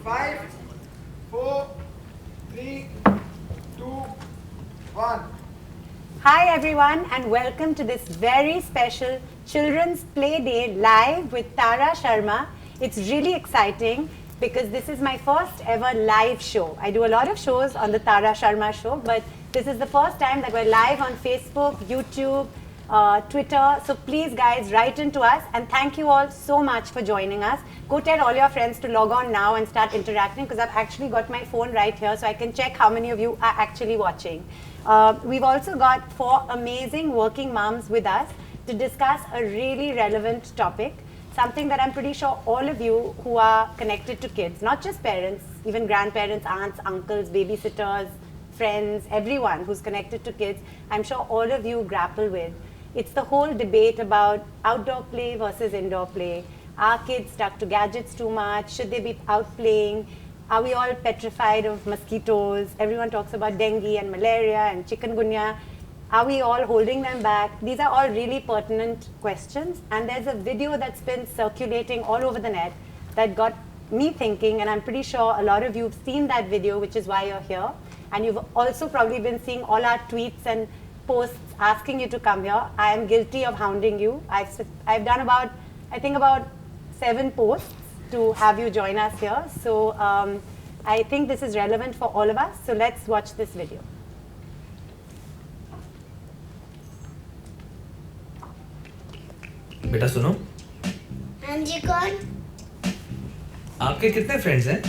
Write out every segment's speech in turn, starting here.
5, 4, 3, 2, 1. Hi everyone and welcome to this very special Children's Play Day live with Tara Sharma. It's really exciting because this is my first ever live show. I do a lot of shows on the Tara Sharma show, but this is the first time that we're live on Facebook, YouTube, Twitter. So please guys, write into us and thank you all so much for joining us. Go tell all your friends to log on now and start interacting because I've actually got my phone right here so I can check how many of you are actually watching. We've also got 4 amazing working moms with us to discuss a really relevant topic, something that I'm pretty sure all of you who are connected to kids, not just parents, even grandparents, aunts, uncles, babysitters, friends, everyone who's connected to kids, I'm sure all of you grapple with. It's the whole debate about outdoor play versus indoor play. Are kids stuck to gadgets too much? Should they be out playing? Are we all petrified of mosquitoes? Everyone talks about dengue and malaria and chikungunya. Are we all holding them back? These are all really pertinent questions. And there's a video that's been circulating all over the net that got me thinking, and I'm pretty sure a lot of you have seen that video, which is why you're here. And you've also probably been seeing all our tweets and posts asking you to come here. I am guilty of hounding you. I've done about 7 posts to have you join us here. So I think this is relevant for all of us. So let's watch this video. बेटा सुनो, हाँ जी कौन? आपके कितने friends हैं?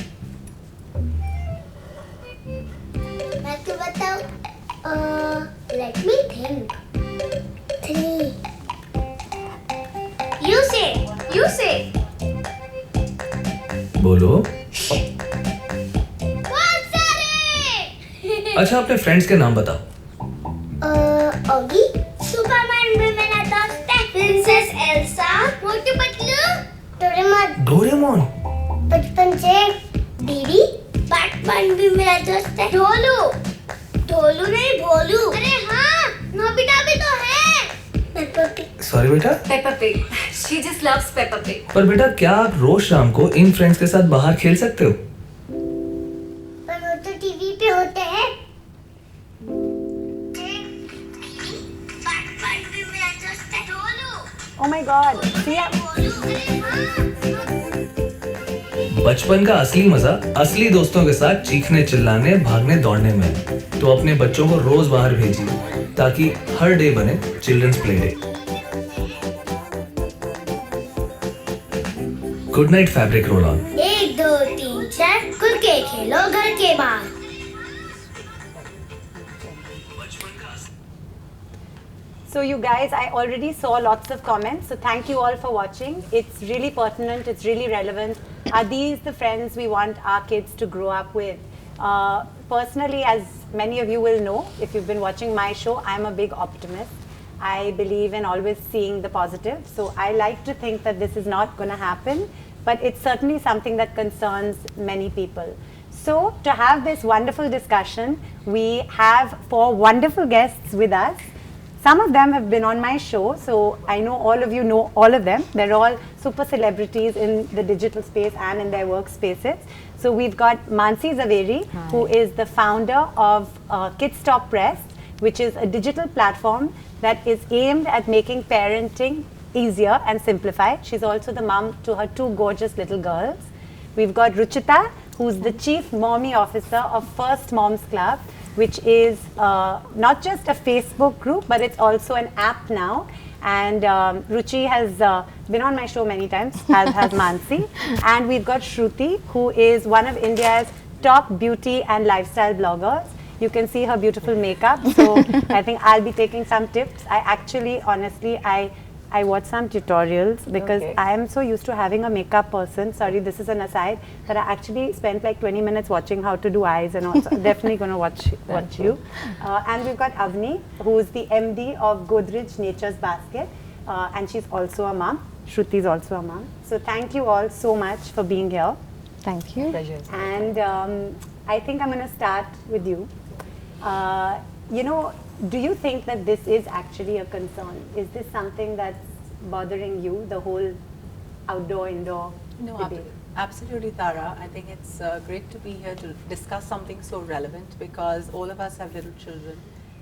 मैं तो बताऊँ. Let me think. 3. You say. बोलो. बहुत सारे. अच्छा अपने फ्रेंड्स के नाम बताओ. ऑगी, सुपरमैन भी मेरा दोस्त है. Princess Elsa, Motu Patlu, Doraemon. बचपन से डीडी, बैटमैन भी मेरा दोस्त है. ढोलू नहीं भोलू. अरे हाँ, नोबिता भी तो है. Peppa pig. सॉरी बेटा. Peppa Pig. She just loves Peppa Pig. पर बेटा क्या आप रोज शाम को इन फ्रेंड्स के साथ बाहर खेल सकते हो? पर वो तो टीवी पे होते हैं. बैटमैन भी मेरा दोस्त है. Dholu. Oh my God. See, बचपन का असली मजा असली दोस्तों के साथ चीखने चिल्लाने भागने दौड़ने में है। तो अपने बच्चों को रोज बाहर भेजिए ताकि हर डे बने children's play day. Good Knight fabric roll on. 1 2 3 4 खुल के खेलो घर के बाहर. so you guys, I already saw lots of comments. So thank you all for watching. It's really pertinent. It's really relevant. Are these the friends we want our kids to grow up with? Personally, as many of you will know, if you've been watching my show, I'm a big optimist. I believe in always seeing the positive. So I like to think that this is not going to happen, but it's certainly something that concerns many people. So to have this wonderful discussion, we have 4 wonderful guests with us. Some of them have been on my show, so I know all of you know all of them. They're all super celebrities in the digital space and in their workspaces. So we've got Mansi Zaveri, who is the founder of Kidsstoppress, which is a digital platform that is aimed at making parenting easier and simplified. She's also the mom to her 2 gorgeous little girls. We've got Ruchita, who's the chief mommy officer of First Moms Club, which is not just a Facebook group, but it's also an app now. And Ruchi has been on my show many times, as has Mansi. And we've got Shruti, who is one of India's top beauty and lifestyle bloggers. You can see her beautiful makeup. So I think I'll be taking some tips. I actually, honestly, I watched some tutorials because I am so used to having a makeup person. Sorry, this is an aside. That I actually spent like 20 minutes watching how to do eyes and also definitely going to watch you. And we've got Avni, who is the MD of Godrej Nature's Basket. And she's also a mom. Shruti is also a mom. So thank you all so much for being here. Thank you. Pleasure. And I think I'm going to start with you. You know, do you think that this is actually a concern? Is this something that's bothering you, the whole outdoor-indoor debate? Absolutely, Tara. I think it's great to be here to discuss something so relevant because all of us have little children.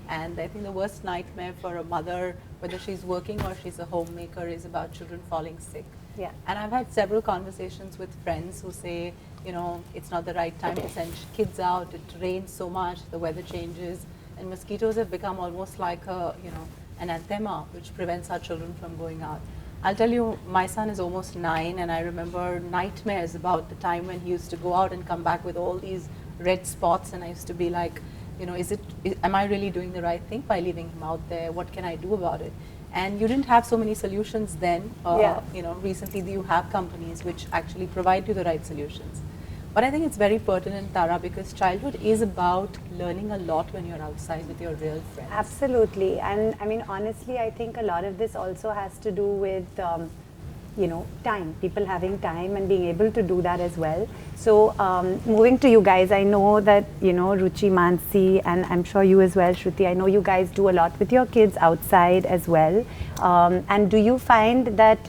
And I think the worst nightmare for a mother, whether she's working or she's a homemaker, is about children falling sick. Yeah. And I've had several conversations with friends who say, you know, it's not the right time to send kids out. It rains so much, the weather changes, and mosquitoes have become almost like a, you know, an anthema which prevents our children from going out. I'll tell you, my son is almost 9, and I remember nightmares about the time when he used to go out and come back with all these red spots, and I used to be like, you know, am I really doing the right thing by leaving him out there? What can I do about it? And you didn't have so many solutions then. You know, recently you have companies which actually provide you the right solutions. But I think it's very pertinent, Tara, because childhood is about learning a lot when you're outside with your real friends. Absolutely. And I mean, honestly, I think a lot of this also has to do with, you know, time, people having time and being able to do that as well. So moving to you guys, I know that, you know, Ruchi, Mansi, and I'm sure you as well, Shruti, I know you guys do a lot with your kids outside as well. And do you find that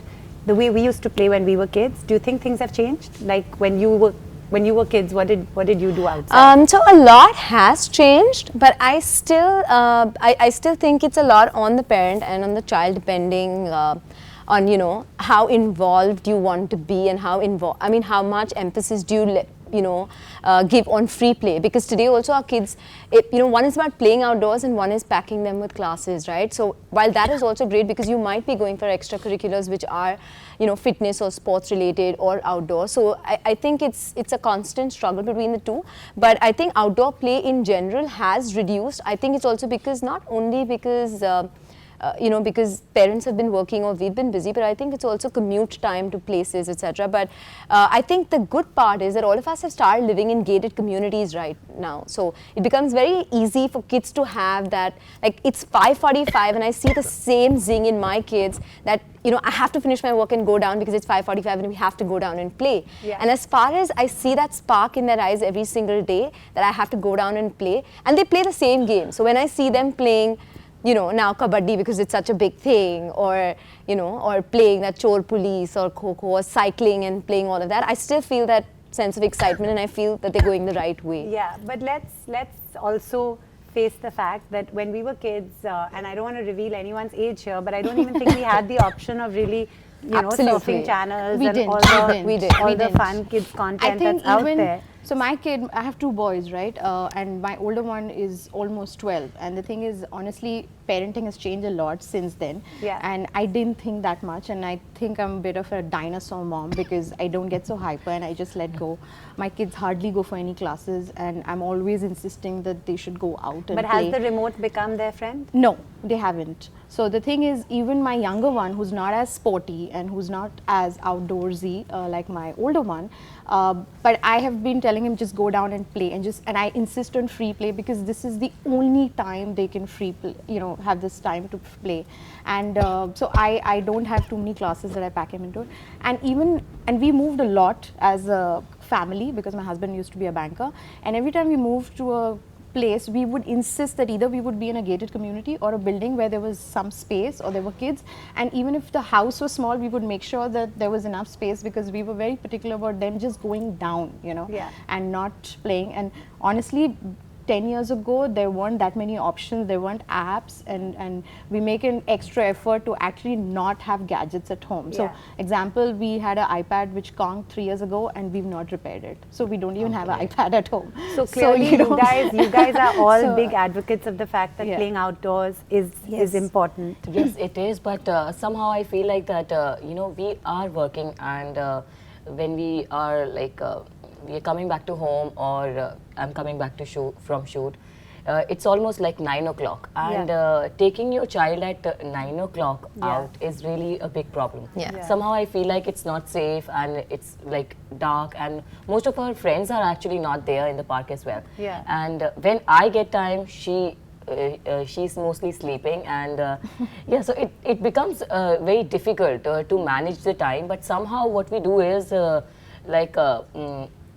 the way we used to play when we were kids, do you think things have changed? Like when you were kids, what did you do outside? So a lot has changed, but I still I still think it's a lot on the parent and on the child, depending on, you know, how involved you want to be and how much emphasis do you give on free play, because today also our kids, you know, one is about playing outdoors and one is packing them with classes, right? So while that is also great, because you might be going for extracurriculars which are, you know, fitness or sports related or outdoor. So I think it's a constant struggle between the two. But I think outdoor play in general has reduced. I think it's also because, not only because you know, because parents have been working or we've been busy, but I think it's also commute time to places, etc. But I think the good part is that all of us have started living in gated communities right now. So it becomes very easy for kids to have that, like it's 5:45 and I see the same zing in my kids that, you know, I have to finish my work and go down because it's 5:45 and we have to go down and play. Yeah. And as far as I see that spark in their eyes every single day that I have to go down and play, and they play the same game. So when I see them playing, you know, now kabaddi because it's such a big thing, or, you know, or playing that chor police or kho-kho, or cycling and playing all of that, I still feel that sense of excitement and I feel that they're going the right way. Yeah, but let's also face the fact that when we were kids, and I don't want to reveal anyone's age here, but I don't even think we had the option of really, you know, Absolutely. surfing channels We and didn't. all the, We did. all We the didn't. fun kids content I think that's out even there. so, my kid, I have 2 boys, right? And my older one is almost 12. And the thing is, honestly, parenting has changed a lot since then. Yeah. And I didn't think that much. And I think I'm a bit of a dinosaur mom because I don't get so hyper and I just let go. My kids hardly go for any classes, and I'm always insisting that they should go out and But play. has the remote become their friend? No, they haven't. So the thing is, even my younger one, who's not as sporty and who's not as outdoorsy like my older one, but I have been telling him just go down and play, and I insist on free play because this is the only time they can free play, you know, have this time to play. And so I don't have too many classes that I pack him into. And we moved a lot as a family because my husband used to be a banker, and every time we moved to a place, we would insist that either we would be in a gated community or a building where there was some space or there were kids, and even if the house was small, we would make sure that there was enough space because we were very particular about them just going down, you know, Yeah. and not playing. And honestly, 10 years ago, there weren't that many options, there weren't apps, and we make an extra effort to actually not have gadgets at home. So, Yeah. example, we had an iPad which conked 3 years ago and we've not repaired it. So, we don't even have an iPad at home. So clearly, you guys are all So- big advocates of the fact that Yeah. playing outdoors is important. Yes, it is, but somehow I feel like that, you know, we are working, and when we are like, we are coming back to home, or I'm coming back to from shoot, it's almost like 9 o'clock, and taking your child at 9 o'clock out is really a big problem. Yeah. Somehow I feel like it's not safe, and it's like dark, and most of our friends are actually not there in the park as well. Yeah. And when I get time, she's mostly sleeping, and yeah, so it becomes very difficult to manage the time. But somehow what we do is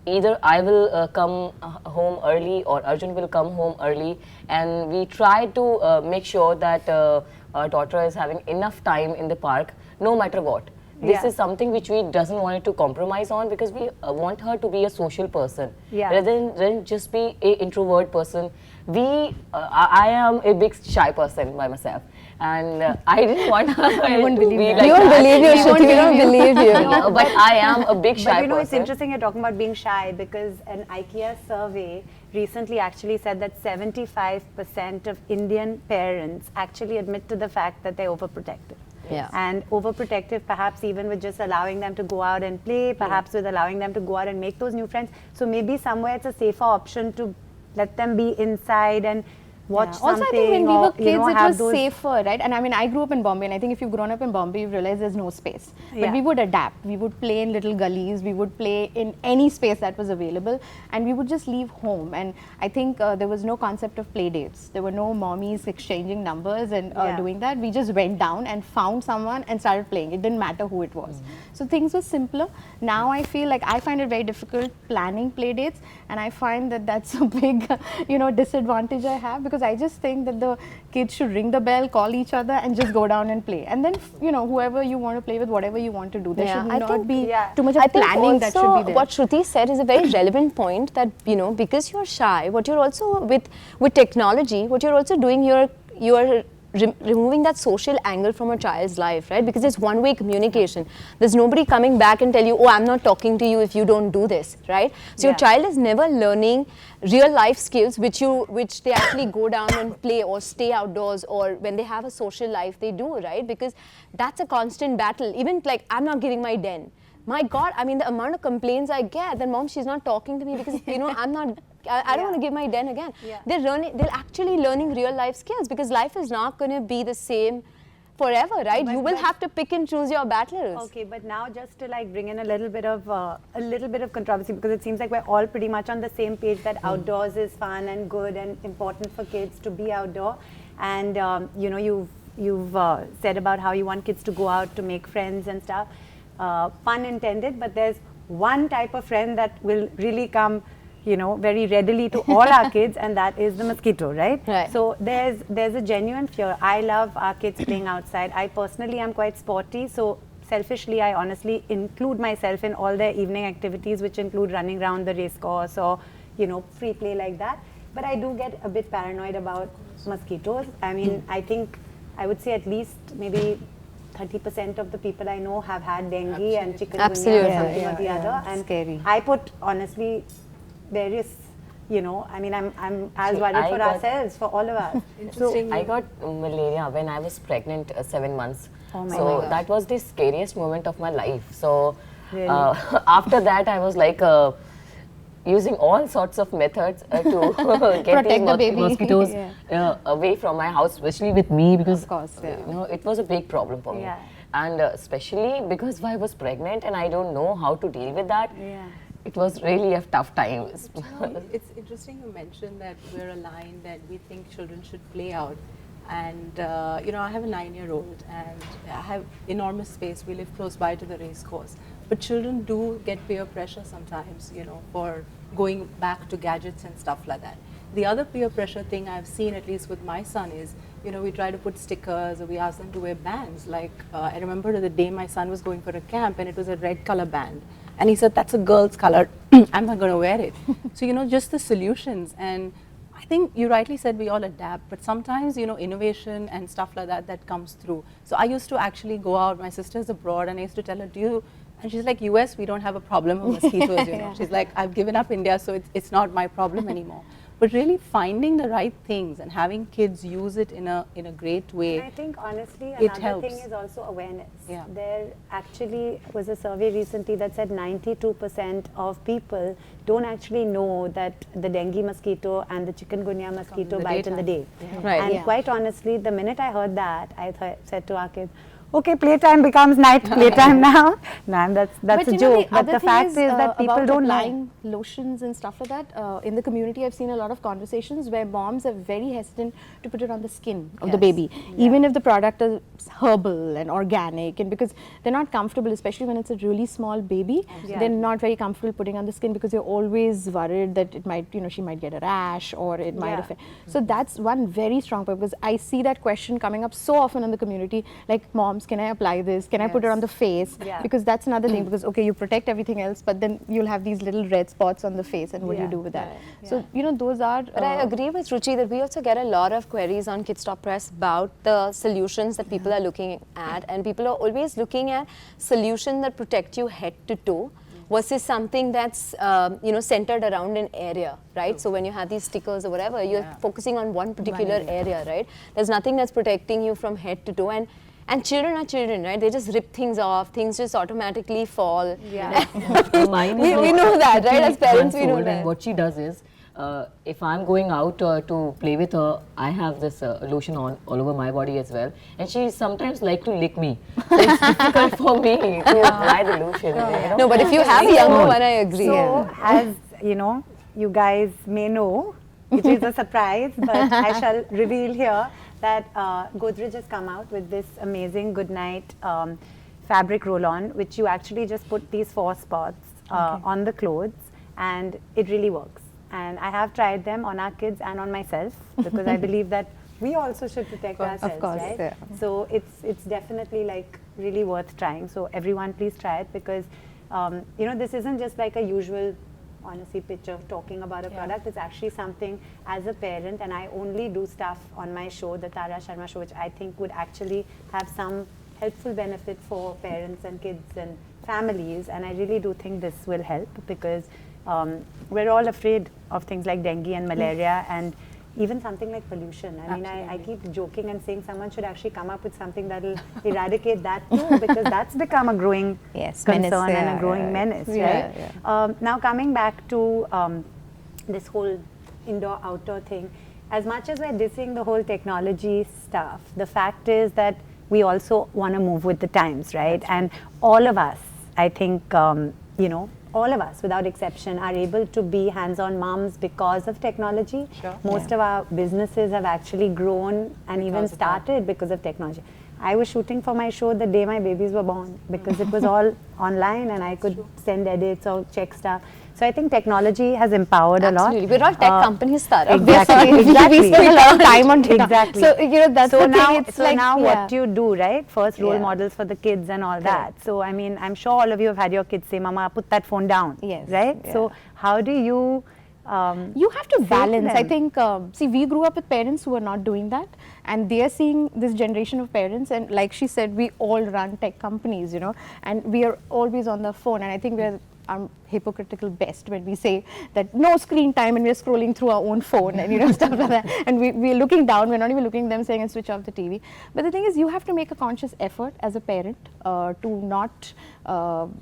either I will come home early, or Arjun will come home early, and we try to make sure that our daughter is having enough time in the park no matter what. this Yeah. is something which we doesn't want it to compromise on, because we want her to be a social person Yeah. rather than just be a introvert person. I am a big shy person by myself, and I didn't want her to be like We won't that. believe you, Shruti. We don't believe you. No, but I am a big shy But you know, it's person. interesting you're talking about being shy, because an IKEA survey recently actually said that 75% of Indian parents actually admit to the fact that they're overprotective. Yeah. And overprotective, perhaps even with just allowing them to go out and play, perhaps with allowing them to go out and make those new friends. So maybe somewhere it's a safer option to let them be inside and watch Also, something. I think when we or, were kids, you know, it have was those safer, right? And I mean, I grew up in Bombay, and I think if you've grown up in Bombay, you realize there's no space. But Yeah. we would adapt. We would play in little gullies. We would play in any space that was available, and we would just leave home. And I think there was no concept of play dates. There were no mommies exchanging numbers and Yeah. doing that. We just went down and found someone and started playing. It didn't matter who it was. So things were simpler. Now I feel like I find it very difficult planning play dates, and I find that that's a big, disadvantage I have, because I just think that the kids should ring the bell, call each other, and just go down and play. And then, whoever you want to play with, whatever you want to do. There Yeah, should I not think- be yeah. too much of I think planning that should also be there. what Shruti said is a very relevant point, that because you're shy, what you're also with technology, what you're also doing, you're removing that social angle from a child's life, right? Because it's one-way communication. There's nobody coming back and tell you, oh, I'm not talking to you if you don't do this, right? So your Yeah. child is never learning real life skills which they actually go down and play or stay outdoors, or when they have a social life they do, right? Because that's a constant battle. Even like, I'm not giving my den. My God, I mean, the amount of complaints I get that, Mom, she's not talking to me because, I'm not, I don't want to give my den again. Yeah. They're actually learning real life skills, because life is not going to be the same forever, right? You will have to pick and choose your battles. Okay, but now just to like bring in a little bit of controversy, because it seems like we're all pretty much on the same page that outdoors is fun and good and important for kids to be outdoor. And you've said about how you want kids to go out to make friends and stuff. Pun intended, but there's one type of friend that will really come very readily to all our kids, and that is the mosquito, right? Right. So there's a genuine fear. I love our kids playing outside. I personally am quite sporty, so selfishly I honestly include myself in all their evening activities, which include running around the race course or free play like that. But I do get a bit paranoid about mosquitoes. I mean, I think I would say at least maybe 30% of the people I know have had dengue and chikungunya Absolutely. or something Yeah, or the yeah, other. yeah. And Scary. I put honestly various, I mean, I'm as See, worried I for got- ourselves, for all of us. Interesting. I got malaria when I was pregnant 7 months. Oh my so God. that was the scariest moment of my life. So Really? after that, I was like using all sorts of methods to get Protect the baby. mosquitoes Yeah. away from my house, especially with me, because Of course, yeah. it was a big problem for me. Yeah. And especially because I was pregnant and I don't know how to deal with that. Yeah. It was really a tough time. It's interesting you mentioned that we're aligned, that we think children should play out. And, I have a 9-year-old and I have enormous space. We live close by to the race course. But children do get peer pressure sometimes, for going back to gadgets and stuff like that. The other peer pressure thing I've seen, at least with my son, is, we try to put stickers or we ask them to wear bands. Like, I remember the day my son was going for a camp and it was a red color band. And he said, that's a girl's color, I'm not going to wear it. So, just the solutions. And I think you rightly said we all adapt, but sometimes, innovation and stuff like that comes through. So I used to actually go out, my sister's abroad, and I used to tell her, and she's like, US, we don't have a problem with mosquitoes, She's like, I've given up India, so it's not my problem anymore. But really finding the right things and having kids use it in a great way. I think honestly, It another helps. thing is also awareness. Yeah. There actually was a survey recently that said 92% of people don't actually know that the dengue mosquito and the chikungunya mosquito the bite in the day. daytime. Right. And quite honestly, the minute I heard that, I said to our kids, okay, playtime becomes night playtime now. Man, that's a joke. But the fact is that people about don't know. applying lotions and stuff like that. In the community, I've seen a lot of conversations where moms are very hesitant to put it on the skin of the Yes. baby, even if the product is herbal and organic, and because they're not comfortable, especially when it's a really small baby. Yeah. They're not very comfortable putting on the skin because they're always worried that it might, she might get a rash or it might Yeah. affect. So that's one very strong point, because I see that question coming up so often in the community, like, moms, moms, can I apply this? Can I put it on the face? Yeah. Because that's another thing, because okay, you protect everything else, but then you'll have these little red spots on the face, and what do you do with that? So, you know, those are... But I agree with Ruchi that we also get a lot of queries on Kidsstoppress about the solutions that people are looking at, and people are always looking at solutions that protect you head to toe versus something that's you know, centered around an area, right? So when you have these stickers or whatever, you're focusing on one particular area, right? There's nothing that's protecting you from head to toe, and children are children, right? They just rip things off, things just automatically fall. Yeah. Mine we is know that, right? As parents, we know and that. what she does is, if I'm going out to play with her, I have this lotion on all over my body as well, and she sometimes like to lick me. So it's difficult for me to apply the lotion. You know? No, but if you have a younger one, I agree. So, as you know, you guys may know, which is a surprise, but I shall reveal here that Godrej has come out with this amazing Goodnight fabric roll-on, which you actually just put these 4 spots on the clothes, and it really works. And I have tried them on our kids and on myself, because I believe that we also should protect ourselves, right? Yeah. So it's definitely like really worth trying. So everyone, please try it, because you know, this isn't just like a usual, honestly, picture talking about a product. It's actually something as a parent, and I only do stuff on my show, the Tara Sharma show, which I think would actually have some helpful benefit for parents and kids and families. And I really do think this will help, because we're all afraid of things like dengue and malaria, and even something like pollution. I mean, I keep joking and saying someone should actually come up with something that will eradicate that too, because that's become a growing concern and a growing menace, right? Now coming back to this whole indoor-outdoor thing, as much as we're dissing the whole technology stuff, the fact is that we also want to move with the times, right? And all of us, I think, you know, all of us, without exception, are able to be hands-on moms because of technology. Most of our businesses have actually grown and even started because of technology. I was shooting for my show the day my babies were born, because it was all online and I could send edits or check stuff. So I think technology has empowered a lot. Absolutely. We're all tech companies, Tara. Exactly. We spend a lot of time on technology. Exactly. So, you know, that's so the now, thing. It's so like, now what do you do, right? First, role Yeah. models for the kids and all that. So, I mean, I'm sure all of you have had your kids say, Mama, put that phone down. Yes. Right? Yeah. So, how do you... you have to balance. I them. think, see, we grew up with parents who are not doing that, and they are seeing this generation of parents, and like she said, we all run tech companies, you know, and we are always on the phone, and I think we're hypocritical best when we say that no screen time and we're scrolling through our own phone and, you know, stuff like that, and we're looking down, we're not even looking at them saying and switch off the TV. But the thing is, you have to make a conscious effort as a parent to not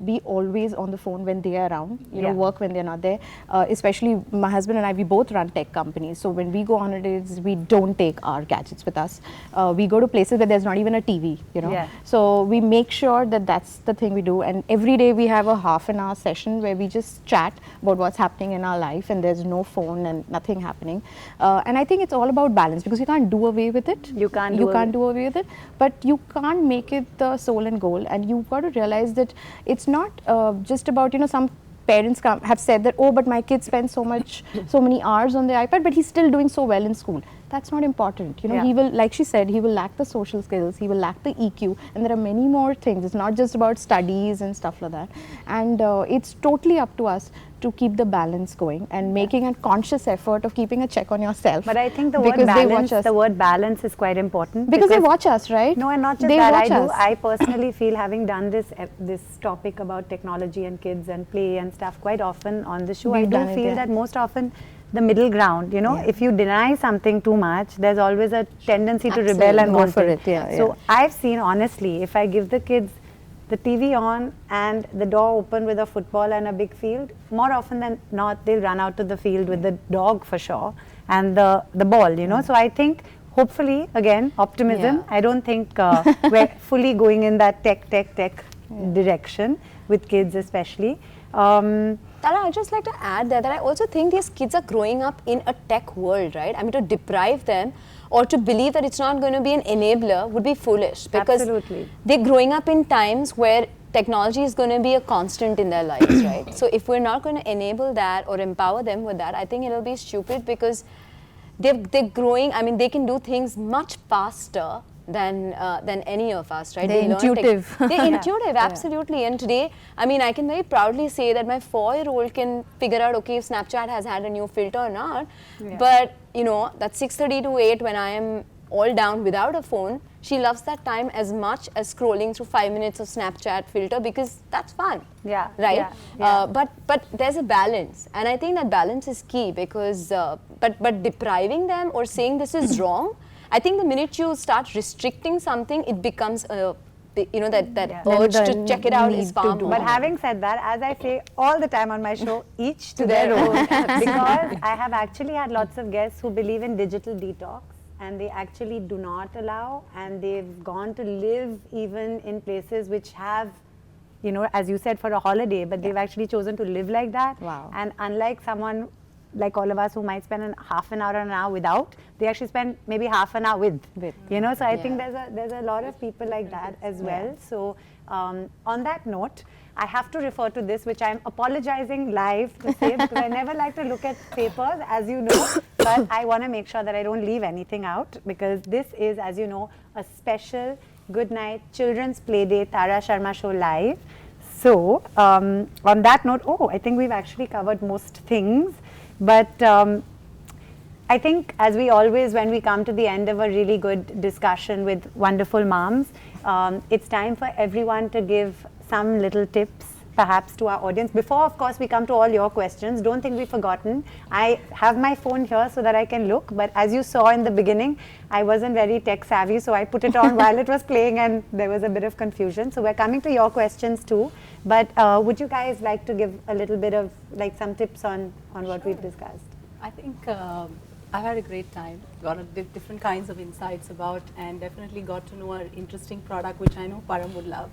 be always on the phone when they are around, you know, work when they're not there. Especially my husband and I, we both run tech companies, so when we go on holidays, we don't take our gadgets with us. We go to places where there's not even a TV, you know. So we make sure that that's the thing we do, and every day we have a half-an-hour session where we just chat about what's happening in our life, and there's no phone and nothing happening. And I think it's all about balance, because you can't do away with it. You can't do away with it, but you can't make it the soul and goal. And you've got to realize that it's not just about, you know, some parents have said that, oh, but my kid spends so many hours on the iPad, but he's still doing so well in school. That's not important. You know, he will, like she said, he will lack the social skills, he will lack the EQ, and there are many more things. It's not just about studies and stuff like that. And it's totally up to us to keep the balance going and making a conscious effort of keeping a check on yourself. But I think the word balance is quite important. Because they watch us, right? No, and not just that. I personally feel, having done this topic about technology and kids and play and stuff quite often on the show, I do feel that most often the middle ground, you know, if you deny something too much, there's always a tendency to rebel and go for it. So I've seen, honestly, if I give the kids the TV on and the door open with a football and a big field, more often than not, they'll run out to the field with the dog for sure and the ball, you know. So I think, hopefully, again, optimism. I don't think we're fully going in that tech direction with kids especially. Tara, I'd just like to add that I also think these kids are growing up in a tech world, right? I mean, to deprive them or to believe that it's not going to be an enabler would be foolish, because they're growing up in times where technology is going to be a constant in their lives, right? So if we're not going to enable that or empower them with that, I think it'll be stupid, because they're growing. I mean, they can do things much faster than any of us, right? They're They learn intuitive. They're intuitive, absolutely. And today, I mean, I can very proudly say that my 4-year-old can figure out, okay, if Snapchat has had a new filter or not. But you know, that 6:30 to 8 when I am all down without a phone, she loves that time as much as scrolling through 5 minutes of Snapchat filter, because that's fun. Yeah. Right. Yeah. But there's a balance, and I think that balance is key, because but depriving them or saying this is wrong, I think the minute you start restricting something, it becomes a, you know, that urge to check it out is far more. But having said that, as I say all the time on my show, each to their own. Because I have actually had lots of guests who believe in digital detox, and they actually do not allow, and they've gone to live even in places which have, you know, as you said, for a holiday, but they've actually chosen to live like that. Wow. And unlike someone like all of us who might spend half an hour or an hour without, they actually spend maybe half an hour with. You know, so I think there's a lot of people like that as well. So on that note, I have to refer to this, which I'm apologizing live to say, because I never like to look at papers, as you know, but I want to make sure that I don't leave anything out, because this is, as you know, a special Good Night Children's Playdate Tara Sharma Show live. So on that note, I think we've actually covered most things, but I think, as we always, when we come to the end of a really good discussion with wonderful moms, it's time for everyone to give some little tips perhaps to our audience. Before, of course, we come to all your questions, don't think we've forgotten. I have my phone here so that I can look, but as you saw in the beginning, I wasn't very tech savvy, so I put it on while it was playing and there was a bit of confusion. So we're coming to your questions too, but would you guys like to give a little bit of, like, some tips on what we've discussed? I think I've had a great time, got different kinds of insights about, and definitely got to know an interesting product which I know Param would love.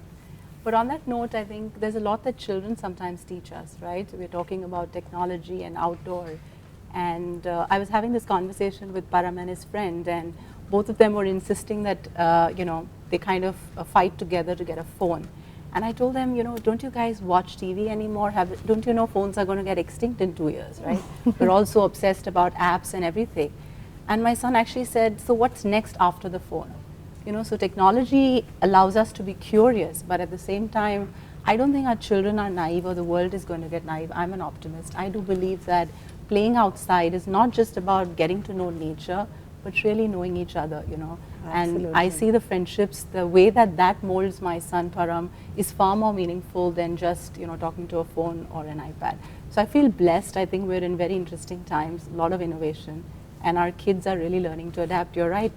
But on that note, I think there's a lot that children sometimes teach us, right? We're talking about technology and outdoor. And I was having this conversation with Param and his friend, and both of them were insisting that, you know, they kind of fight together to get a phone. And I told them, you know, don't you guys watch TV anymore? Don't you know phones are going to get extinct in 2 years, right? We're all so obsessed about apps and everything. And my son actually said, so what's next after the phone? You know, so technology allows us to be curious, but at the same time, I don't think our children are naive or the world is going to get naive. I'm an optimist. I do believe that playing outside is not just about getting to know nature, but really knowing each other, you know. Absolutely. And I see the friendships, the way that molds my son Param is far more meaningful than just, you know, talking to a phone or an iPad. So I feel blessed. I think we're in very interesting times, a lot of innovation. And our kids are really learning to adapt. You're right,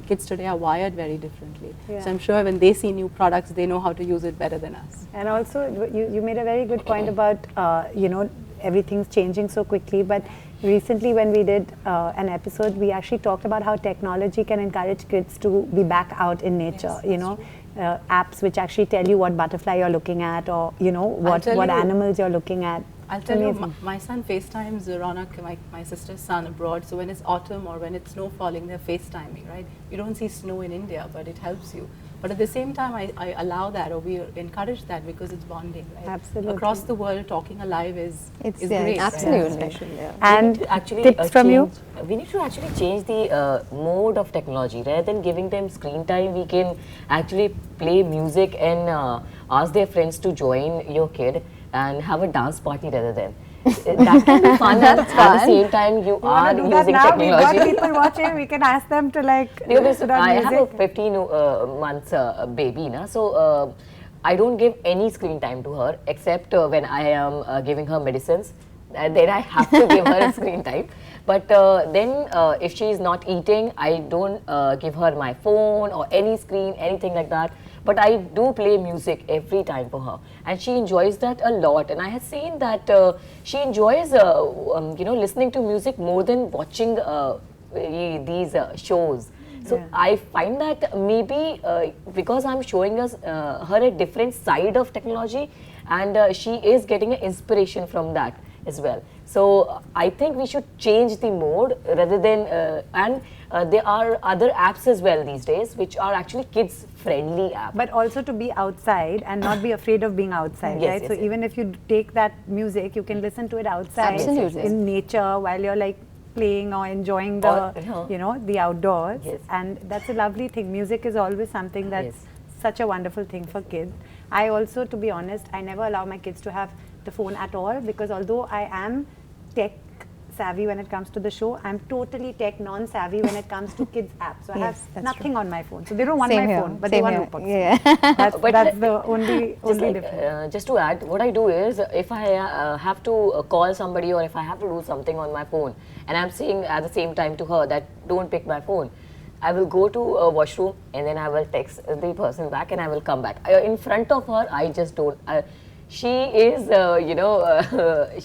kids today are wired very differently. Yeah. So I'm sure when they see new products, they know how to use it better than us. And also, you made a very good point about, you know, everything's changing so quickly. But recently when we did an episode, we actually talked about how technology can encourage kids to be back out in nature, you know. Apps which actually tell you what butterfly you're looking at, or, you know, what animals you're looking at. I'll tell you, my son FaceTimes Ronak, my sister's son abroad. So when it's autumn or when it's snow falling, they're FaceTiming, right? You don't see snow in India, but it helps you. But at the same time, I allow that, or we encourage that, because it's bonding, right? Absolutely. Across the world, talking alive is It's great. Absolutely. Right? And Actually, tips from you? We need to actually change the mode of technology. Rather than giving them screen time, we can actually play music and ask their friends to join your kid and have a dance party rather than. That can be fun. At the same time, you are do that using now. We've got technology. people watching. We can ask them to, like, Because put on I music. have a 15 months baby, so I don't give any screen time to her except when I am giving her medicines. Then I have to give her screen time. But then if she is not eating, I don't give her my phone or any screen, anything like that. But I do play music every time for her, and she enjoys that a lot. And I have seen that she enjoys, you know, listening to music more than watching these shows. So I find that maybe because I'm showing her a different side of technology, and she is getting an inspiration from that as well. So I think we should change the mode rather than, and there are other apps as well these days which are actually kids friendly apps. But also to be outside and not be afraid of being outside, Yes, right? yes, So yes. even if you take that music, you can listen to it outside Absolutely. in nature while you're, like, playing or enjoying the, the outdoors. Yes. And that's a lovely thing. Music is always something that's Yes. such a wonderful thing for kids. I also, to be honest, I never allow my kids to have the phone at all, because although I am tech savvy when it comes to the show, I'm totally tech non-savvy when it comes to kids apps. So I Yes, have that's nothing on my phone. So they don't want Same my here, phone, but same they want here. Rupak's Yeah. phone. That's the only Just difference. just to add, what I do is, if I have to call somebody or if I have to do something on my phone, and I'm saying at the same time to her that don't pick my phone, I will go to a washroom and then I will text the person back and I will come back. In front of her, I just don't. She is,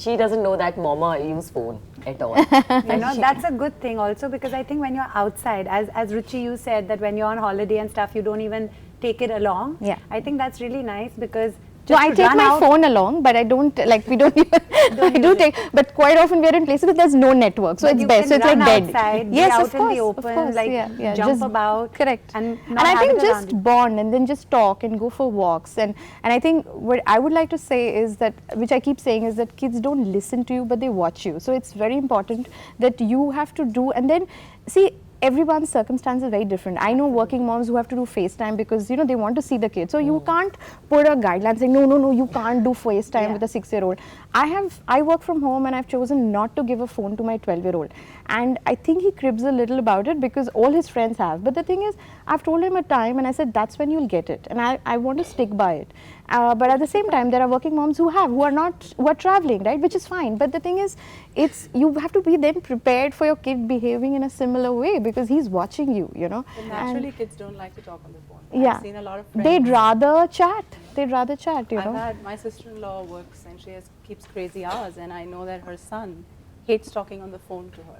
she doesn't know that mama use phone at all. That's a good thing also, because I think when you're outside, as Ruchi, you said that when you're on holiday and stuff, you don't even take it along. Yeah. I think that's really nice, because So I to take run my out- phone along, but I don't we don't even. I do take, but quite often we are in places that there's no network, so But it's you best. So can it's like run dead. outside, be Yes, out of in the course, of open, course, like yeah, jump just about. Correct. And And not I have think it around just you. bond and then just talk and go for walks, and I think what I would like to say is that, which I keep saying, is that kids don't listen to you but they watch you. So it's very important that you have to do, and then see, everyone's circumstance is very different. I know working moms who have to do FaceTime because they want to see the kids. So you can't put a guideline saying no, you can't do FaceTime with a 6-year-old. I work from home and I've chosen not to give a phone to my 12-year-old. And I think he cribs a little about it because all his friends have. But the thing is, I've told him a time and I said that's when you'll get it. And I want to stick by it. But at the same time, there are working moms who are traveling, right? Which is fine. But the thing is, you have to be then prepared for your kid behaving in a similar way because he's watching you, And naturally, kids don't like to talk on the phone. Yeah. I've seen a lot of friends. They'd rather chat. I've had my sister-in-law works and she keeps crazy hours, and I know that her son hates talking on the phone to her.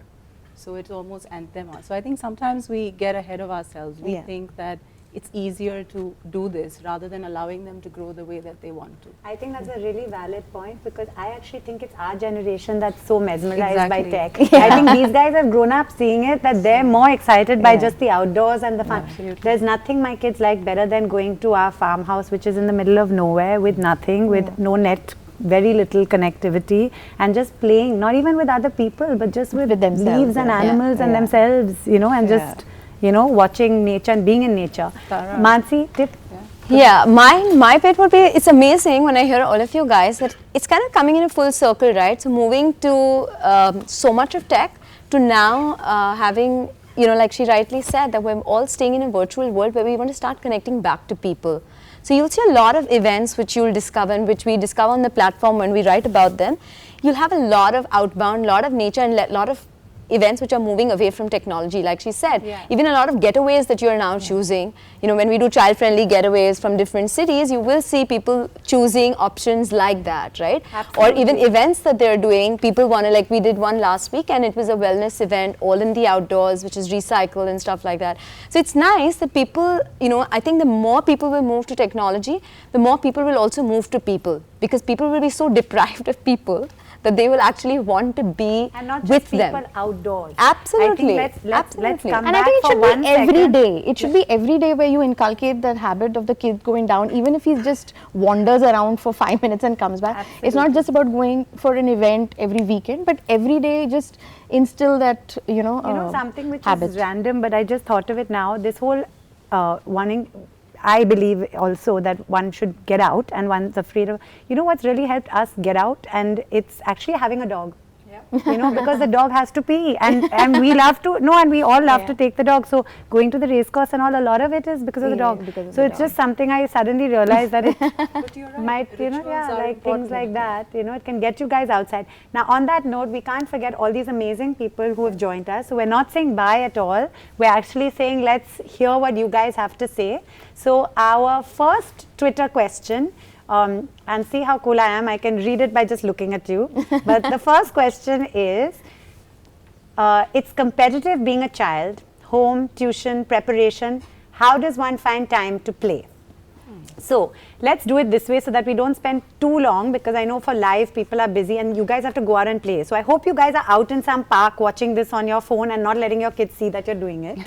So it's almost anthema. So I think sometimes we get ahead of ourselves. We think that it's easier to do this rather than allowing them to grow the way that they want to. I think that's a really valid point, because I actually think it's our generation that's so mesmerized by tech. I think these guys have grown up seeing it, that they're more excited by just the outdoors and the fun. Absolutely. There's nothing my kids like better than going to our farmhouse, which is in the middle of nowhere with nothing, with no net, very little connectivity, and just playing, not even with other people, but just with themselves, leaves and animals and themselves, and just watching nature and being in nature. Mansi, tip? Yeah, my pet would be, it's amazing when I hear all of you guys that it's kind of coming in a full circle, right? So moving to so much of tech to now having, like she rightly said, that we're all staying in a virtual world where we want to start connecting back to people. So you'll see a lot of events which you'll discover and which we discover on the platform when we write about them. You'll have a lot of outbound, lot of nature and a lot of events which are moving away from technology, like she said. Even a lot of getaways that you're now choosing. When we do child-friendly getaways from different cities, you will see people choosing options like that, right? Absolutely. Or even events that they're doing. People want to, like we did one last week and it was a wellness event, all in the outdoors, which is recycled and stuff like that. So it's nice that people, I think the more people will move to technology, the more people will also move to people, because people will be so deprived of people that they will actually want to be and not just with people them. Outdoors. Absolutely. I think let's come And back I think it for should one be every second. day. It should be every day where you inculcate that habit of the kid going down, even if he just wanders around for 5 minutes and comes back. It's not just about going for an event every weekend, but every day just instill that, something which habit. is random, but I just thought of it now. This whole wanting, I believe also that one should get out, and one's afraid of, what's really helped us get out, and it's actually having a dog. Because the dog has to pee, and we love to, and we all love to take the dog. So going to the race course and all, a lot of it is because of the dog. So it's just something I suddenly realized that it But you're right. might, Rituals are like things important. like that, it can get you guys outside. Now on that note, we can't forget all these amazing people who have joined us. So we're not saying bye at all. We're actually saying let's hear what you guys have to say. So our first Twitter question, and see how cool I am, I can read it by just looking at you. But the first question is, it's competitive being a child, home, tuition, preparation. How does one find time to play? So let's do it this way so that we don't spend too long, because I know for live people are busy and you guys have to go out and play. So I hope you guys are out in some park watching this on your phone and not letting your kids see that you're doing it.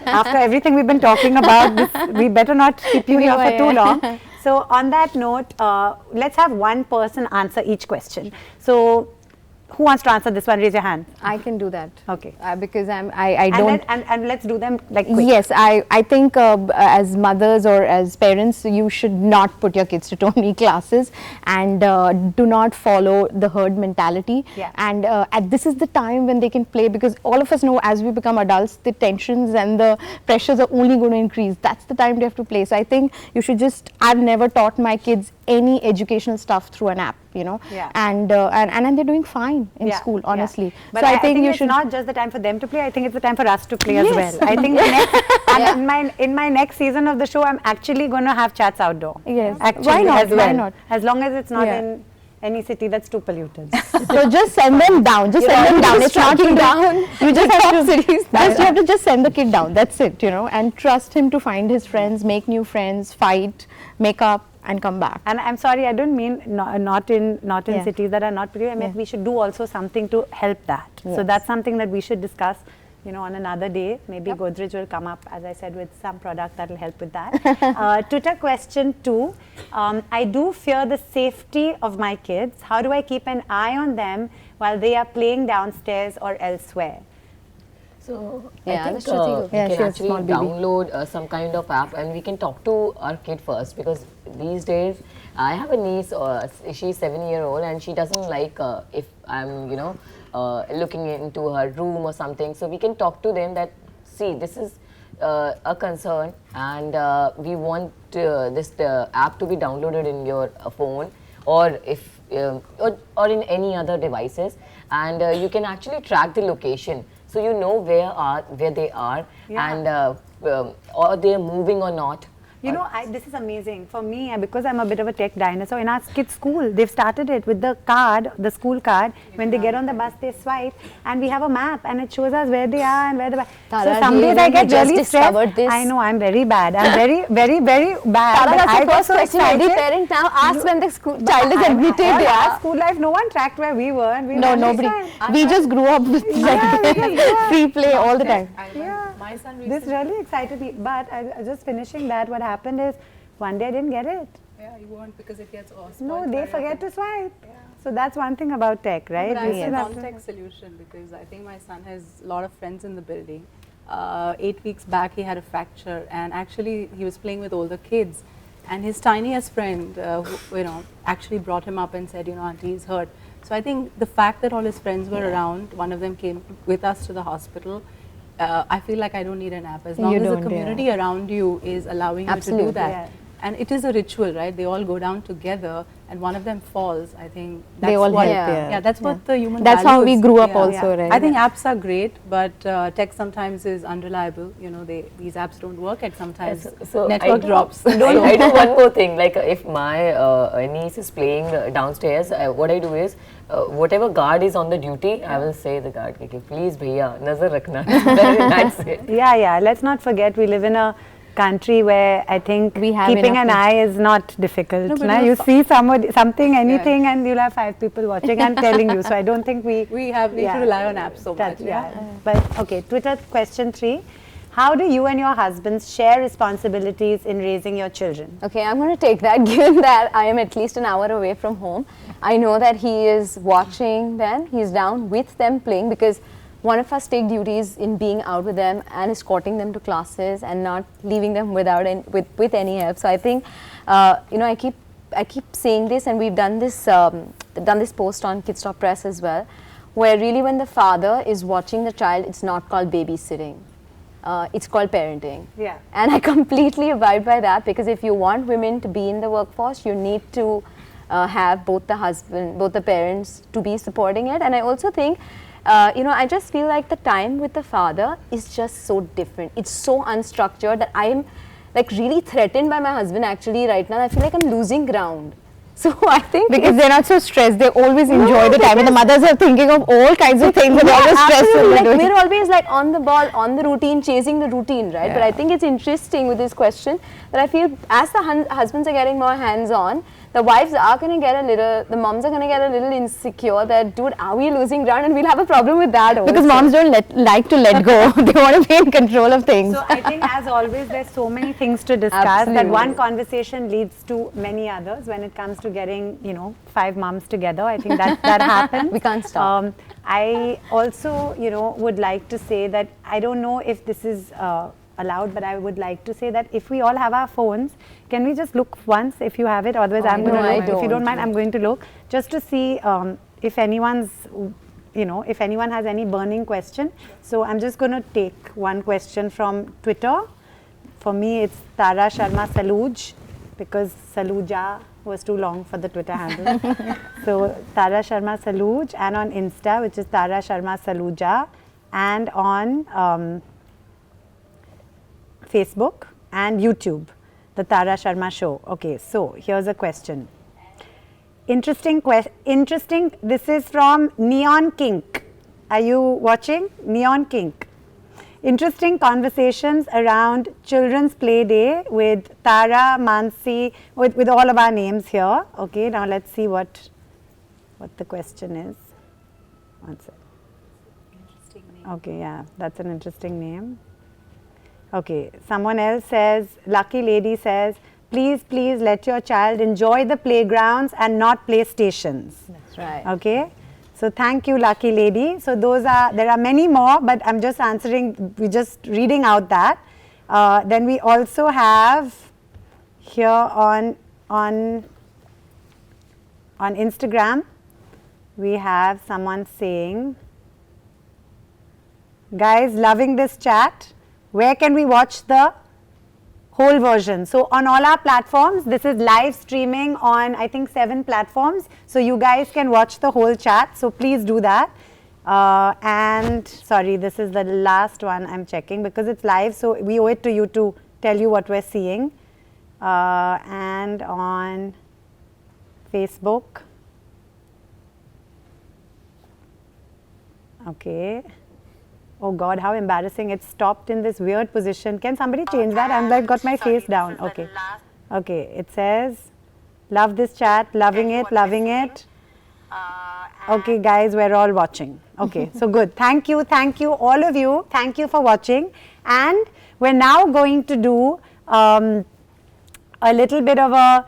After everything we've been talking about, we better not keep you here for too long. So on that note, let's have one person answer each question. So Who wants to answer this one? Raise your hand. I can do that. Okay. Because I don't. And let's do them like quick. Yes, I think as mothers or as parents, you should not put your kids to too many classes, and do not follow the herd mentality. Yeah. And this is the time when they can play, because all of us know as we become adults, the tensions and the pressures are only going to increase. That's the time they have to play. So I think you should just. I've never taught my kids any educational stuff through an app, you know. Yeah. And they're doing fine in school, honestly. But so I think you you it's should not just the time for them to play. I think it's the time for us to play as Yes. well. I think the next, in my next season of the show, I'm actually going to have chats outdoor. Yes. Actually, Why not? As well. Why not? As long as it's not Yeah. in any city that's too polluted. So just send them down. Just send them down. It's not down. You just have to. You have to just send the kid down. That's it, you know, and trust him to find his friends, make new friends, fight, make up, and come back. And I'm sorry, I don't mean not in Yeah. cities that are not polluted. I mean we should do also something to help that. So Yes. that's something that we should discuss. You know, on another day, maybe Godrej will come up, as I said, with some product that will help with that. Twitter question 2. I do fear the safety of my kids. How do I keep an eye on them while they are playing downstairs or elsewhere? So Yeah, I that's think Shruti. Yeah, we she can has a small actually baby. download some kind of app, and we can talk to our kid first, because these days I have a niece, she's 7-year-old, and she doesn't like if I'm, you know, looking into her room or something. So we can talk to them that, see, this is a concern, and we want this app to be downloaded in your phone, or if or in any other devices, and you can actually track the location, so you know where they are, and or they are moving or not. You know, this is amazing. For me, because I'm a bit of a tech dinosaur, in our kids' school, they've started it with the card, the school card. When they get on the bus, they swipe, and we have a map, and it shows us where they are and where the. Tara, So some do you days know I you get just really discovered stressed. this? I know, I'm very bad. I'm very, very, very bad. Tara, But that's I the got first so question every excited. parent now asks when the But child is admitted. all Yeah. our school life, no one tracked where we were. And we No, were nobody. fine. We just grew up with free play all the time. My son This really excited me. But just finishing that, what happened is, one day I didn't get it. Yeah, you won't, because it gets all No, spoiled they very forget often. to swipe. So that's one thing about tech, right? But I We have still a have to- context solution, because I think my son has a lot of friends in the building. 8 weeks back, he had a fracture, and actually he was playing with older kids, and his tiniest friend, who, you know, actually brought him up and said, you know, auntie, he's hurt. So I think the fact that all his friends were around, one of them came with us to the hospital. I feel like I don't need an app, as long You as the don't, yeah. community around you is allowing you to Absolutely. do that. Yeah. And it is a ritual, right? They all go down together, and one of them falls. I think that's They all what, help, yeah, that's what the human That's how we values. grew up Yeah. also, right? I think apps are great, but tech sometimes is unreliable. You know, these apps don't work, and sometimes So network drops. I do one more thing. Like if my niece is playing downstairs, what I do is whatever guard is on the duty, I will say the guard, okay, please, bhaiya, nazar rakhna. That's it. Yeah. Let's not forget we live in a country where I think We have keeping enough an eye is not difficult. No, but na? we You have see something, anything, and you'll have 5 people watching and telling you. So I don't think we we should rely on apps so much. yeah. But okay, Twitter question 3. How do you and your husbands share responsibilities in raising your children? Okay, I'm going to take that. Given that I am at least an hour away from home, I know that he is watching them. He's down with them playing, because one of us take duties in being out with them and escorting them to classes and not leaving them without with any help. So I think, you know, I keep saying this, and we've done this post on Kidsstoppress as well, where really when the father is watching the child, it's not called babysitting. It's called parenting. Yeah. And I completely abide by that, because if you want women to be in the workforce, you need to have both the parents to be supporting it. And I also think, you know, I just feel like the time with the father is just so different. It's so unstructured that I am like really threatened by my husband actually right now. I feel like I'm losing ground. So I think Because they're not so stressed, they always enjoy the time, and the mothers are thinking of all kinds of things and all the stress absolutely. they're Like, doing. we're always like on the ball, on the routine, chasing the routine, right? But I think it's interesting with this question that I feel as the husbands are getting more hands-on, the wives are going to get a little, the moms are going to get a little insecure that, dude, are we losing ground? And we'll have a problem with that also. Because moms don't like to let go. They want to be in control of things. So I think, as always, there's so many things to discuss that Absolutely. one conversation leads to many others. When it comes to getting, 5 moms together, I think that happens. We can't stop. I also, would like to say that I don't know if this is allowed, but I would like to say that if we all have our phones, can we just look once if you have it? Otherwise, I'm going to I look. If you don't don't. mind, I'm going to look just to see if anyone's, if anyone has any burning question. So I'm just going to take one question from Twitter. For me, it's Tara Sharma Saluj, because Saluja was too long for the Twitter handle. So Tara Sharma Saluj, and on Insta, which is Tara Sharma Saluja, and on Facebook and YouTube, the Tara Sharma Show. Okay, so here's a question. Interesting. This is from Neon Kink. Are you watching? Neon Kink. Interesting conversations around Children's Play Day with Tara, Mansi, with all of our names here. Okay, now let's see what the question is. One sec. Interesting name. Okay, yeah, that's an interesting name. Okay, someone else says, Lucky Lady says, please let your child enjoy the playgrounds and not playstations. That's right. Okay, so thank you, Lucky Lady. So there are many more, but I'm just we're just reading out that. Then we also have here on Instagram, we have someone saying, guys, loving this chat. Where can we watch the whole version? So on all our platforms, this is live streaming on, I think, 7 platforms. So you guys can watch the whole chat. So please do that. And sorry, this is the last one I'm checking because it's live. So we owe it to you to tell you what we're seeing. And on Facebook. Okay. Oh God, how embarrassing. It's stopped in this weird position. Can somebody change that? I'm like, got my face down. Okay. Okay, it says, love this chat, loving it. Okay, guys, we're all watching. Okay, so good. Thank you, all of you. Thank you for watching. And we're now going to do a little bit of a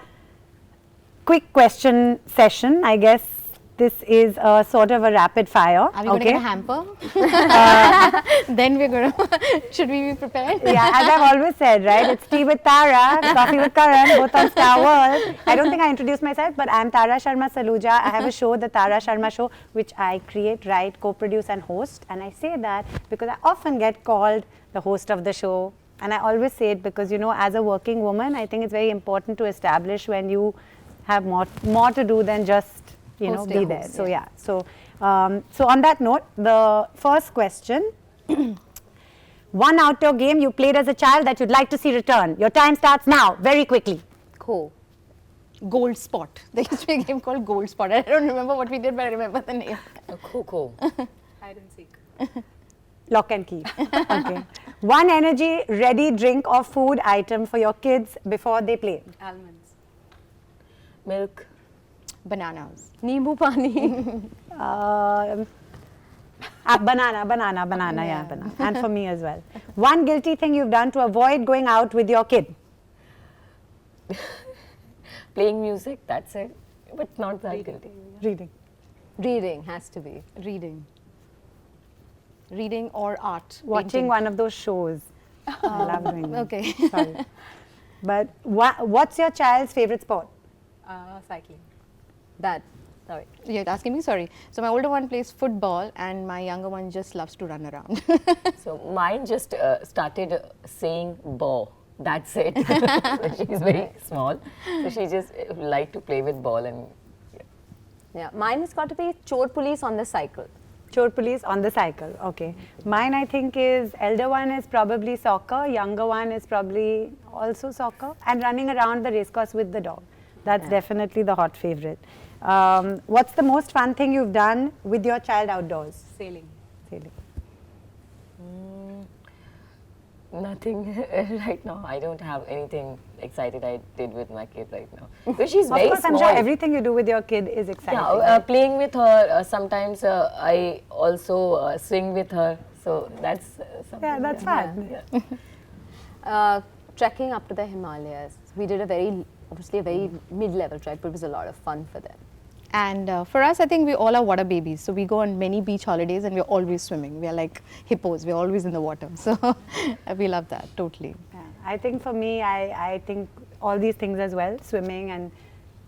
quick question session, I guess. This is a sort of a rapid fire. Are we going to get a hamper? Then we're going to, should we be prepared? Yeah, as I've always said, right? It's tea with Tara, coffee with Karan, both on Star World. I don't think I introduced myself, but I'm Tara Sharma Saluja. I have a show, the Tara Sharma Show, which I create, write, co-produce and host. And I say that because I often get called the host of the show. And I always say it because, as a working woman, I think it's very important to establish when you have more to do than just be there. So yeah. So on that note, the first question: one outdoor game you played as a child that you'd like to see return. Your time starts now, very quickly. Cool. Gold Spot. There used to be a game called Gold Spot. I don't remember what we did, but I remember the name. Cool. Hide and seek. Lock and key. Okay. One energy ready drink or food item for your kids before they play. Almonds. Milk. Bananas. Neembu pani. Banana, yeah, banana. And for me as well. One guilty thing you've done to avoid going out with your kid. Playing music, that's it. But not that guilty. Reading. Reading has to be. Reading or art. Watching painting. one of those shows. I love doing that. Okay. Sorry. But what's your child's favorite sport? Cycling. Sorry. You're asking me? Sorry. So my older one plays football and my younger one just loves to run around. So mine just started saying ball. That's it. So she's very small. So she just like to play with ball and Yeah, mine has got to be chore police on the cycle. Chore police on the cycle. Okay. Mine, I think, is elder one is probably soccer, younger one is probably also soccer, and running around the racecourse with the dog. That's definitely the hot favorite. What's the most fun thing you've done with your child outdoors? Sailing. Sailing. Nothing right now. I don't have anything excited I did with my kid right now. Because she's Of very course, I'm small. sure everything you do with your kid is exciting. Yeah, playing with her. Sometimes I also swing with her. So that's something. Yeah, that's fun. Trekking up to the Himalayas. We did obviously a very mid-level trek, but it was a lot of fun for them. And for us, I think we all are water babies. So we go on many beach holidays and we're always swimming. We're like hippos. We're always in the water. So we love that totally. Yeah. I think for me, I think all these things as well, swimming, and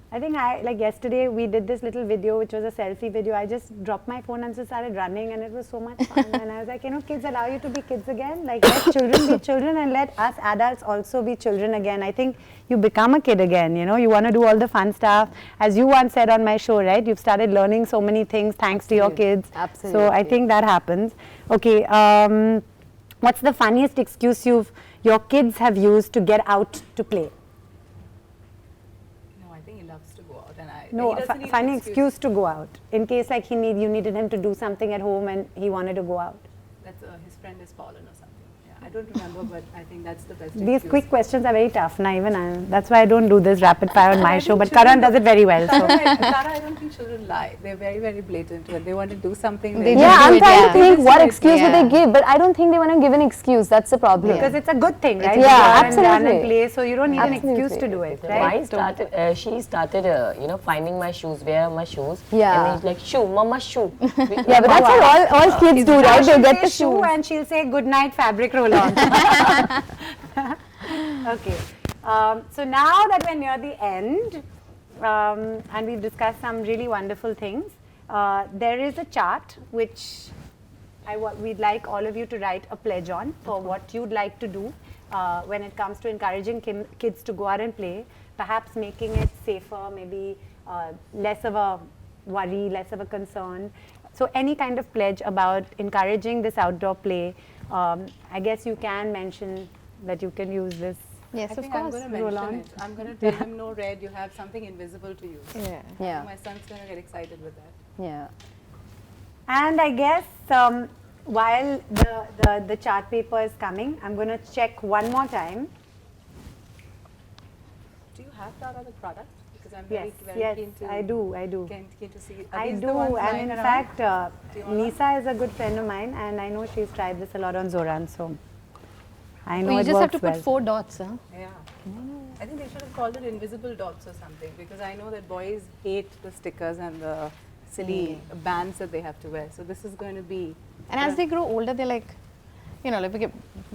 I think like yesterday we did this little video which was a selfie video. I just dropped my phone and just started running, and it was so much fun. And I was like, kids allow you to be kids again. Like, let children be children and let us adults also be children again. I think you become a kid again, you want to do all the fun stuff. As you once said on my show, right? You've started learning so many things thanks to your kids. Absolutely. So I think that happens. Okay, what's the funniest excuse your kids have used to get out to play? No, I think he loves to go out, and No, he doesn't need funny an excuse to go out. In case like you needed him to do something at home and he wanted to go out. That's his friend is fallen or something. Yeah, I don't remember, but I think that's the best. These excuse. quick questions are very tough. Now even that's why I don't do this rapid fire on my show. But Karan does it very well. So. Tara, I don't think children lie. They're very, very blatant. When they want to do something, They they just I'm do it, trying yeah. to think what excuse would Yeah. they give, but I don't think they want to give an excuse. That's the problem. Because it's a good thing, right? Yeah, You go out and run absolutely. and play, so you don't need an excuse Absolutely. to do it, I right? started. She started, finding my shoes. Where are my shoes? Yeah. And then it's like shoe, mama shoe. Yeah, but that's what all kids do, right? They She'll get say the shoe shoes. and she'll say good night fabric roll on. Okay. So now that we're near the end, and we've discussed some really wonderful things, there is a chart which we'd like all of you to write a pledge on for what you'd like to do when it comes to encouraging kids to go out and play, perhaps making it safer, maybe less of a worry, less of a concern. So any kind of pledge about encouraging this outdoor play, I guess you can mention that you can use this. Yes, I of think I'm course. going to Roll on. mention it. I'm going to tell him, no, Red, you have something invisible to use. Yeah. Yeah. My son's going to get excited with that. Yeah. And I guess while the chart paper is coming, I'm going to check one more time. Do you have that other product? Because I'm very, Yes, very yes, keen to. I do. Keen to see it. Are I these the do, ones and lying in around? fact, Do you want one? Nisa is a good friend of mine, and I know she's tried this a lot on Zoran, so I know So you it just have works to put well. 4 dots, huh? Yeah. I think they should have called it invisible dots or something, because I know that boys hate the stickers and the silly bands that they have to wear. So this is going to be. And as they grow older, they're like, like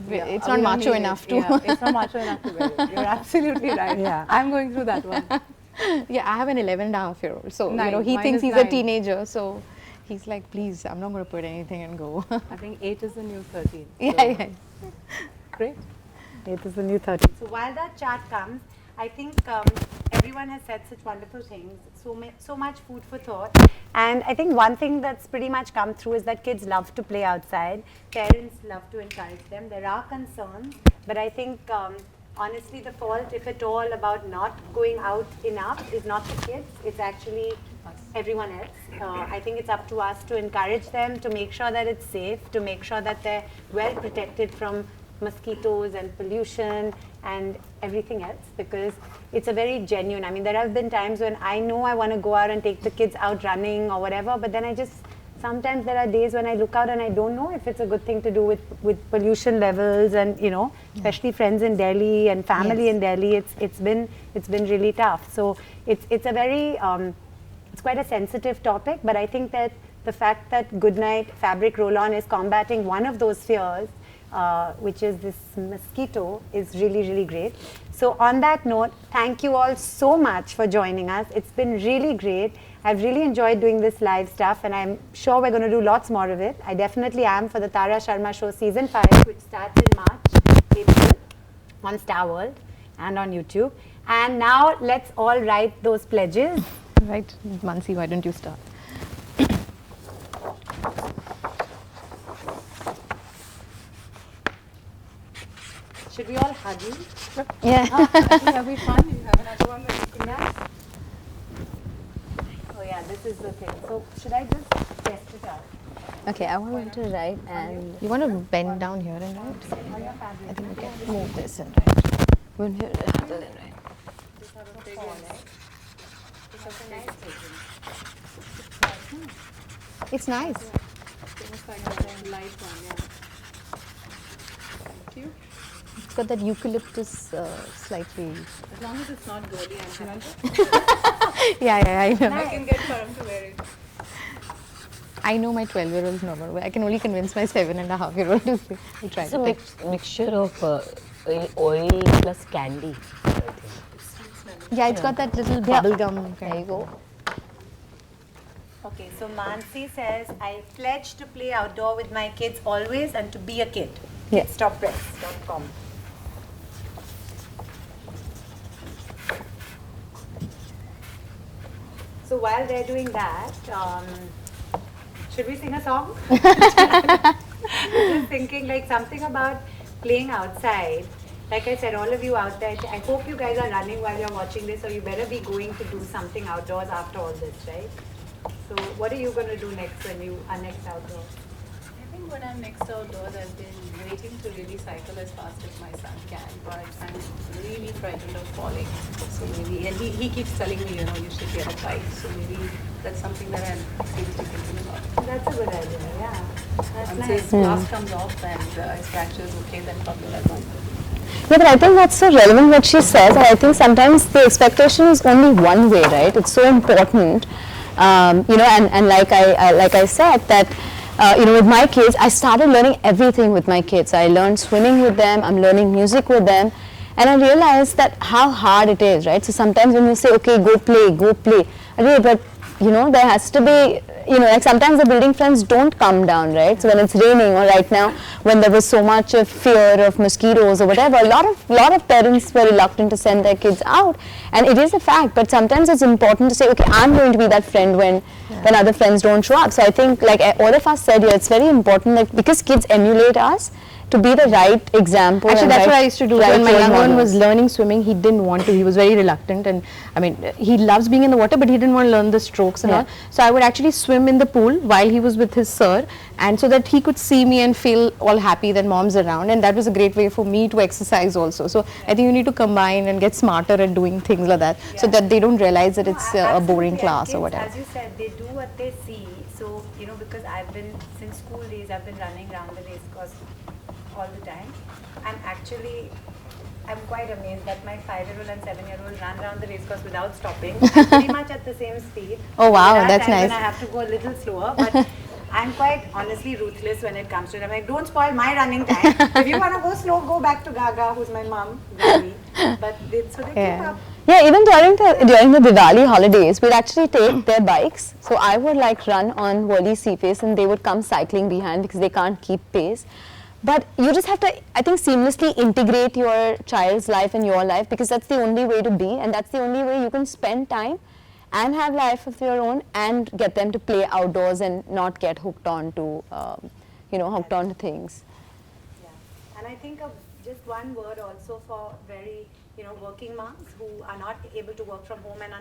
Yeah, it's we not don't macho need it. enough to. Yeah, it's not macho enough to wear it. You're absolutely right. Yeah. I'm going through that one. Yeah, I have an 11-and-a-half-year-old. So, Nine. he Mine thinks is he's 9. a teenager. So he's like, please, I'm not going to put anything and go. I think 8 is the new 13. Yeah, So, yeah. Great. It is the new 13. So while that chart comes, I think everyone has said such wonderful things, so much food for thought. And I think one thing that's pretty much come through is that kids love to play outside. Parents love to encourage them. There are concerns, but I think honestly the fault, if at all, about not going out enough is not the kids, it's actually everyone else. I think it's up to us to encourage them, to make sure that it's safe, to make sure that they're well protected from mosquitoes and pollution and everything else, because it's a very genuine, I mean, there have been times when I know I want to go out and take the kids out running or whatever, but then sometimes there are days when I look out and I don't know if it's a good thing to do with pollution levels, and especially friends in Delhi and family in Delhi, it's been really tough. So it's a very it's quite a sensitive topic, but I think that the fact that Goodnight Fabric Roll-On is combating one of those fears, which is this mosquito, is really, really great. So on that note, thank you all so much for joining us. It's been really great. I've really enjoyed doing this live stuff, and I'm sure we're going to do lots more of it. I definitely am for the Tara Sharma Show Season 5, which starts in March, April, on Star World and on YouTube. And now let's all write those pledges. Right, Mansi, why don't you start? Should we all hug you? Yeah. I think that'll be fun. You have another one that you can Yes. Oh yeah, this is the thing. So should I just test it out? Okay, I want to write and You want to bend down here and write? I think we can move this and write. when you handle and write. It's nice. It's got that eucalyptus slightly. As long as it's not girly, I'm happy. Yeah, I know. I can get Param to wear it. I know my 12-year-old's not going to wear. I can only convince my 7.5-year-old to say. I try It's a to. mixture of oil plus candy. I think. Yeah, it's got that little bubble gum. There you go. Okay, so Mansi says, I pledge to play outdoor with my kids always and to be a kid. Yeah. Kidsstoppress.com. So while they're doing that, should we sing a song? Just thinking like something about playing outside. Like I said, all of you out there, I hope you guys are running while you're watching this, or you better be going to do something outdoors after all this, right? So what are you going to do next when you are next outdoors? I think when I'm next outdoors, I've been waiting to really cycle as fast as my son can, but I'm really frightened of falling. So maybe, and he keeps telling me, you know, you should get a bike. So maybe that's something that I'm seriously thinking about. That's a good idea, yeah. That's Once nice. his glass comes off and his fracture is okay, then probably I'll go. Yeah, but I think that's so relevant what she says, and I think sometimes the expectation is only one way, right? It's so important, you know, and like I said that, you know, with my kids, I started learning everything with my kids. I learned swimming with them, I'm learning music with them, and I realized that how hard it is, right? So sometimes when you say, okay, go play, okay, but you know, there has to be, you know, like sometimes the building friends don't come down, right? So when it's raining, or right now when there was so much of fear of mosquitoes or whatever, a lot of parents were reluctant to send their kids out, and it is a fact. But sometimes it's important to say, okay, I'm going to be that friend when other friends don't show up. So I think, like all of us said here, it's very important, like because kids emulate us, to be the right example. Actually, and that's right, what I used to do. right When my role young one was models. learning swimming, he didn't want to. He was very reluctant, and I mean, he loves being in the water, but he didn't want to learn the strokes and all. So I would actually swim in the pool while he was with his sir, and so that he could see me and feel all happy that mom's around, and that was a great way for me to exercise also. So I think you need to combine and get smarter at doing things like that, so that they don't realize that it's a boring Absolutely, and class or kids, whatever. As you said, they do what they see. So, you know, because I've been, since school days, I've been running around the race course all the time. I'm quite amazed that my 5-year-old and 7-year-old run around the race course without stopping, pretty much at the same speed. Oh, wow, There are that's times when nice. I have to go a little slower, but I'm quite honestly ruthless when it comes to it. I'm like, don't spoil my running time. If you want to go slow, go back to Gaga, who's my mom, Gavi. But they keep up. Yeah, even during the Diwali holidays, we'd actually take their bikes. So I would like run on Worli Seaface, and they would come cycling behind because they can't keep pace. But you just have to, I think, seamlessly integrate your child's life and your life, because that's the only way to be, and that's the only way you can spend time and have life of your own and get them to play outdoors and not get hooked on to, you know, hooked on to things. Yeah. And I think of just one word also for very, you know, working moms who are not able to work from home and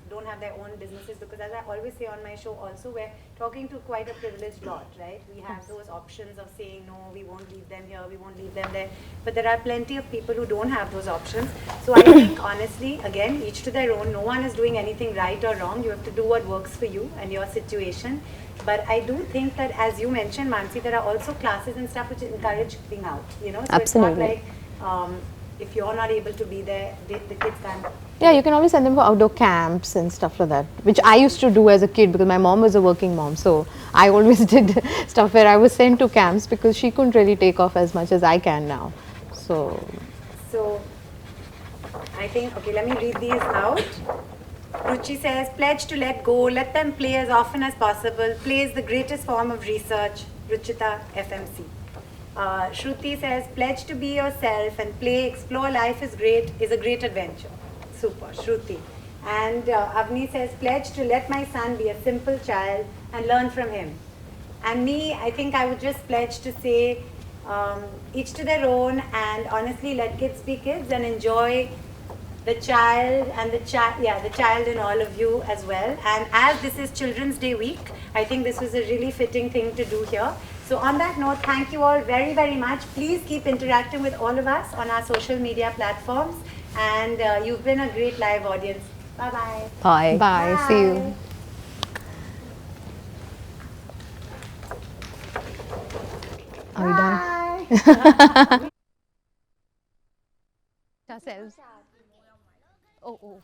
don't have their own businesses, because as I always say on my show also, we're talking to quite a privileged lot, right? We have those options of saying, no, we won't leave them here, we won't leave them there. But there are plenty of people who don't have those options. So I think, honestly, again, each to their own. No one is doing anything right or wrong. You have to do what works for you and your situation. But I do think that, as you mentioned, Mansi, there are also classes and stuff which encourage being out, you know? So Absolutely. it's not like, if you're not able to be there, the kids can't. Yeah, you can always send them for outdoor camps and stuff like that, which I used to do as a kid because my mom was a working mom. So I always did stuff where I was sent to camps because she couldn't really take off as much as I can now. So I think, okay, let me read these out. Ruchi says, pledge to let go, let them play as often as possible. Play is the greatest form of research. Ruchita, FMC. Shruti says, pledge to be yourself and play, explore life is a great adventure. Super, Shruti. And Avni says, pledge to let my son be a simple child and learn from him. And me, I think I would just pledge to say, each to their own, and honestly let kids be kids and enjoy the child and the child in all of you as well. And as this is Children's Day week, I think this was a really fitting thing to do here. So on that note, thank you all very, very much. Please keep interacting with all of us on our social media platforms. And you've been a great live audience. Bye-bye. Bye. Bye. See you. Are we done? Ourselves. Oh.